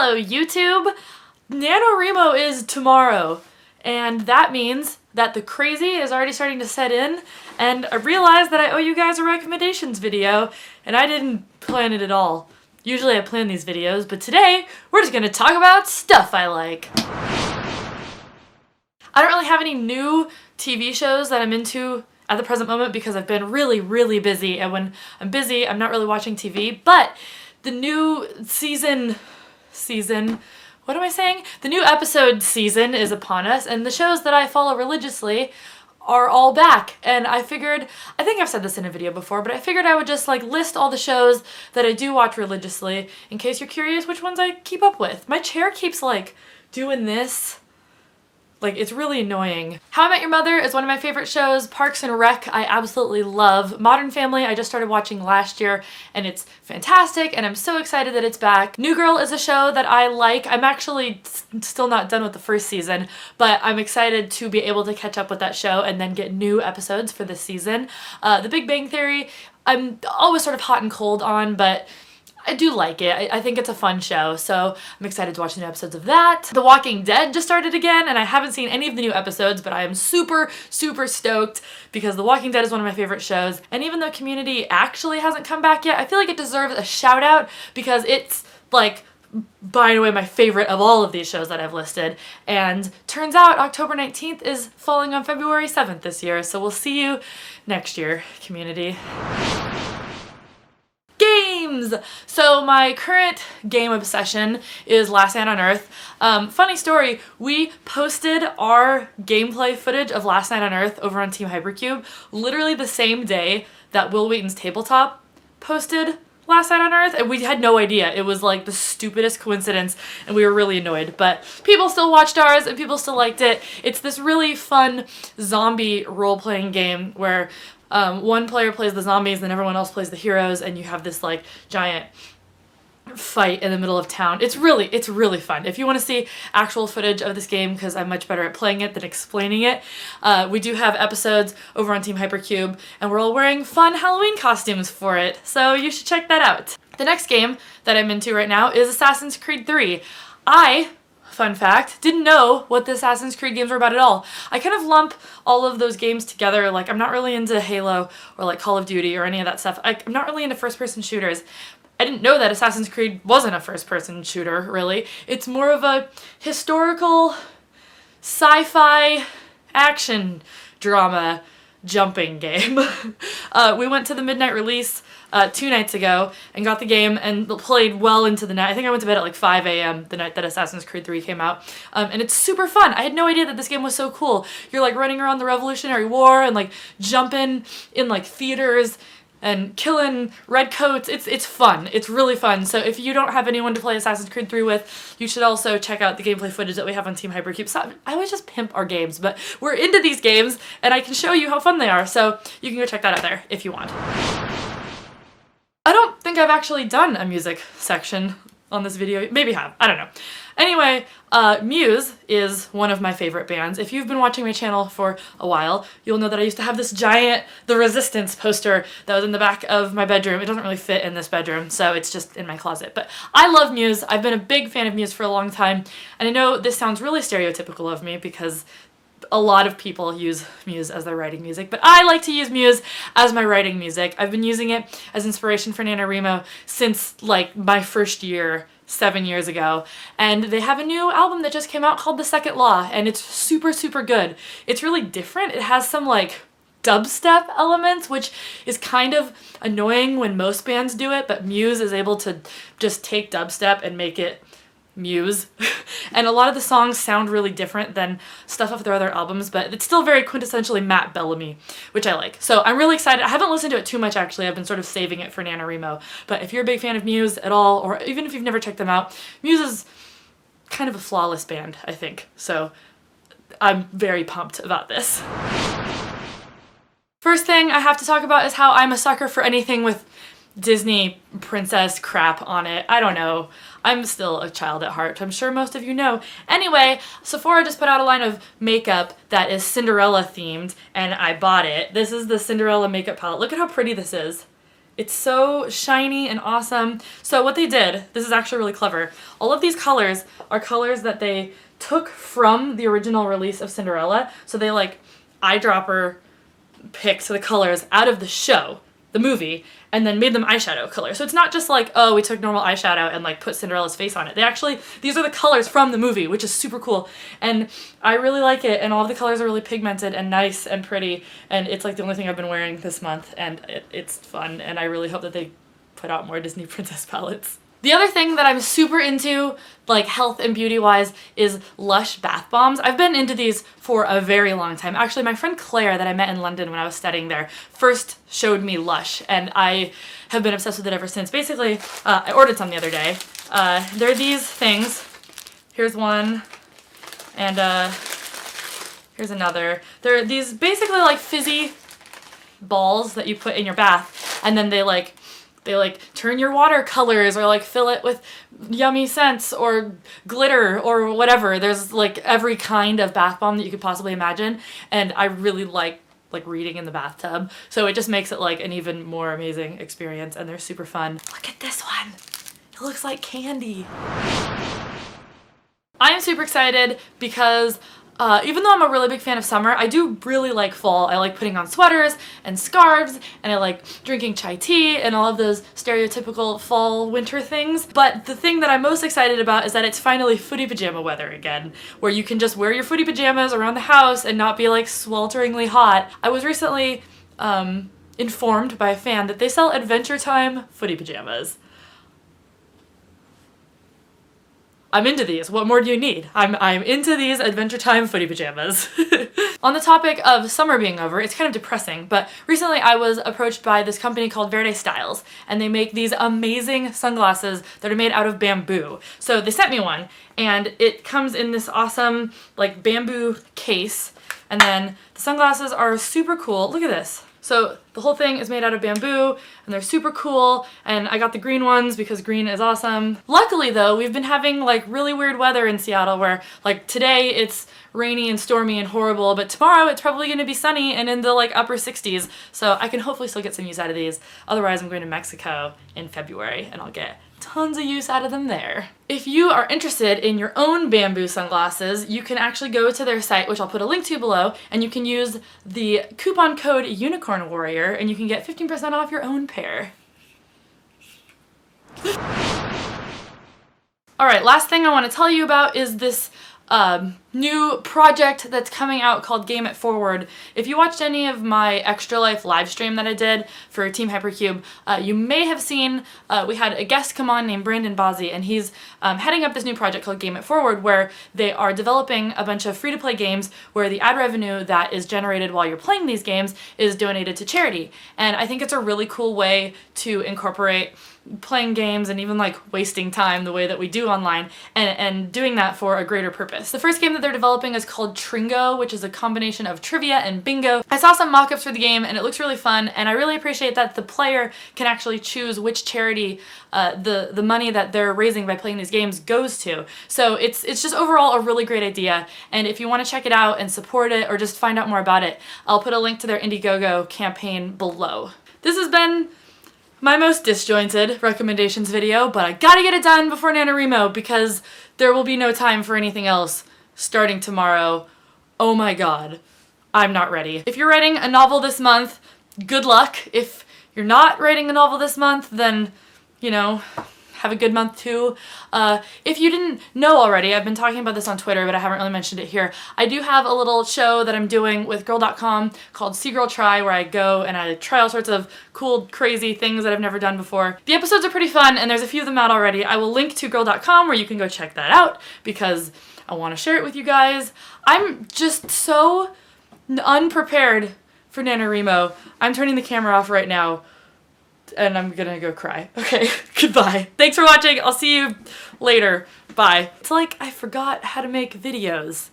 Hello YouTube! NaNoWriMo is tomorrow, and that means that the crazy is already starting to set in, and I realized that I owe you guys a recommendations video, and I didn't plan it at all. Usually I plan these videos, but today we're just gonna talk about stuff I like. I don't really have any new TV shows that I'm into at the present moment because I've been really busy, and when I'm busy I'm not really watching TV, but the new what am I saying? The new episode season is upon us, and the shows that I follow religiously are all back. And I figured, I think I've said this in a video before, but I figured I would just like list all the shows that I do watch religiously in case you're curious which ones I keep up with. My chair keeps like doing this. Like, it's really annoying. How I Met Your Mother is one of my favorite shows. Parks and Rec I absolutely love. Modern Family I just started watching last year and it's fantastic and I'm so excited that it's back. New Girl is a show that I like. I'm actually still not done with the first season, but I'm excited to be able to catch up with that show and then get new episodes for this season. The Big Bang Theory I'm always sort of hot and cold on, but I do like it. I think it's a fun show, so I'm excited to watch the new episodes of that. The Walking Dead just started again, and I haven't seen any of the new episodes, but I am super stoked because The Walking Dead is one of my favorite shows, and even though Community actually hasn't come back yet, I feel like it deserves a shout out because it's like by the way my favorite of all of these shows that I've listed, and turns out October 19th is falling on February 7th this year, so we'll see you next year, Community. Games! So my current game obsession is Last Night on Earth. Funny story, we posted our gameplay footage of Last Night on Earth over on TeamHypercube literally the same day that Will Wheaton's Tabletop posted Last Night on Earth, and we had no idea. It was like the stupidest coincidence and we were really annoyed, but people still watched ours and people still liked it. It's this really fun zombie role-playing game where one player plays the zombies and everyone else plays the heroes, and you have this like giant fight in the middle of town. It's really fun. If you want to see actual footage of this game, because I'm much better at playing it than explaining it, we do have episodes over on TeamHypercube, and we're all wearing fun Halloween costumes for it, so you should check that out. The next game that I'm into right now is Assassin's Creed 3. Fun fact, didn't know what the Assassin's Creed games were about at all. I kind of lump all of those games together. Like, I'm not really into Halo or like Call of Duty or any of that stuff. I'm not really into first-person shooters. I didn't know that Assassin's Creed wasn't a first-person shooter, really. It's more of a historical sci-fi action drama jumping game. We went to the midnight release 2 nights ago and got the game and played well into the night. I think I went to bed at like 5 a.m. the night that Assassin's Creed 3 came out. And it's super fun. I had no idea that this game was so cool. You're like running around the Revolutionary War and like jumping in like theaters and killing redcoats. It's fun. It's really fun. So if you don't have anyone to play Assassin's Creed 3 with, you should also check out the gameplay footage that we have on TeamHypercube. So I always just pimp our games, but we're into these games and I can show you how fun they are. So you can go check that out there if you want. I don't think I've actually done a music section on this video. Maybe I have. I don't know. Anyway, Muse is one of my favorite bands. If you've been watching my channel for a while, you'll know that I used to have this giant The Resistance poster that was in the back of my bedroom. It doesn't really fit in this bedroom, so it's just in my closet. But I love Muse. I've been a big fan of Muse for a long time, and I know this sounds really stereotypical of me because a lot of people use Muse as their writing music, but I like to use Muse as my writing music. I've been using it as inspiration for NaNoWriMo since like my first year, 7 years ago, and they have a new album that just came out called The Second Law, and it's super good. It's really different. It has some like dubstep elements, which is kind of annoying when most bands do it, but Muse is able to just take dubstep and make it Muse. And a lot of the songs sound really different than stuff off their other albums, but it's still very quintessentially Matt Bellamy, which I like. So I'm really excited. I haven't listened to it too much actually. I've been sort of saving it for NaNoWriMo. But if you're a big fan of Muse at all, or even if you've never checked them out, Muse is kind of a flawless band, I think. So I'm very pumped about this. First thing I have to talk about is how I'm a sucker for anything with Disney princess crap on it. I don't know. I'm still a child at heart. I'm sure most of you know. Anyway, Sephora just put out a line of makeup that is Cinderella themed, and I bought it. This is the Cinderella makeup palette. Look at how pretty this is. It's so shiny and awesome. So what they did, this is actually really clever. All of these colors are colors that they took from the original release of Cinderella. So they like eyedropper picked the colors out of the show, the movie, and then made them eyeshadow color. So it's not just like, oh, we took normal eyeshadow and like put Cinderella's face on it. They actually, these are the colors from the movie, which is super cool. And I really like it, and all of the colors are really pigmented and nice and pretty, and it's like the only thing I've been wearing this month, and it's fun, and I really hope that they put out more Disney Princess palettes. The other thing that I'm super into, like health and beauty wise, is Lush bath bombs. I've been into these for a very long time. Actually, my friend Claire that I met in London when I was studying there first showed me Lush, and I have been obsessed with it ever since. Basically, I ordered some the other day. They're these things. Here's one, and here's another. They're these basically like fizzy balls that you put in your bath, and then they turn your watercolors or like fill it with yummy scents or glitter or whatever. There's like every kind of bath bomb that you could possibly imagine, and I really like reading in the bathtub, so it just makes it like an even more amazing experience, and they're super fun. Look at this one. It looks like candy. I am super excited because even though I'm a really big fan of summer, I do really like fall. I like putting on sweaters and scarves, and I like drinking chai tea and all of those stereotypical fall winter things. But the thing that I'm most excited about is that it's finally footy pajama weather again, where you can just wear your footy pajamas around the house and not be like swelteringly hot. I was recently informed by a fan that they sell Adventure Time footy pajamas. I'm into these. What more do you need? I'm into these Adventure Time footy pajamas. On the topic of summer being over, it's kind of depressing, but recently I was approached by this company called Verde Styles, and they make these amazing sunglasses that are made out of bamboo. So they sent me one, and it comes in this awesome like bamboo case, and then the sunglasses are super cool. Look at this. So the whole thing is made out of bamboo, and they're super cool, and I got the green ones because green is awesome. Luckily though, we've been having like really weird weather in Seattle where like today it's rainy and stormy and horrible, but tomorrow it's probably going to be sunny and in the like upper 60s, so I can hopefully still get some use out of these. Otherwise I'm going to Mexico in February and I'll get tons of use out of them there. If you are interested in your own bamboo sunglasses, you can actually go to their site, which I'll put a link to below, and you can use the coupon code Unicorn Warrior and you can get 15% off your own pair. Alright, last thing I want to tell you about is this new project that's coming out called Game It Forward. If you watched any of my Extra Life live stream that I did for TeamHypercube, you may have seen we had a guest come on named Brandon Bozzi, and he's heading up this new project called Game It Forward, where they are developing a bunch of free-to-play games where the ad revenue that is generated while you're playing these games is donated to charity. And I think it's a really cool way to incorporate playing games and even like wasting time the way that we do online, and doing that for a greater purpose. The first game that they're developing is called Tringo, which is a combination of trivia and bingo. I saw some mock-ups for the game and it looks really fun, and I really appreciate that the player can actually choose which charity the money that they're raising by playing these games goes to. So it's just overall a really great idea, and if you want to check it out and support it or just find out more about it, I'll put a link to their Indiegogo campaign below. This has been my most disjointed recommendations video, but I gotta get it done before NaNoWriMo because there will be no time for anything else starting tomorrow. Oh my god, I'm not ready. If you're writing a novel this month, good luck. If you're not writing a novel this month, then, you know, have a good month too. If you didn't know already, I've been talking about this on Twitter, but I haven't really mentioned it here. I do have a little show that I'm doing with Girl.com called See Girl Try, where I go and I try all sorts of cool, crazy things that I've never done before. The episodes are pretty fun, and there's a few of them out already. I will link to Girl.com where you can go check that out because I want to share it with you guys. I'm just so unprepared for NaNoWriMo. I'm turning the camera off right now, and I'm gonna go cry. Okay, goodbye. Thanks for watching. I'll see you later. Bye. It's like I forgot how to make videos.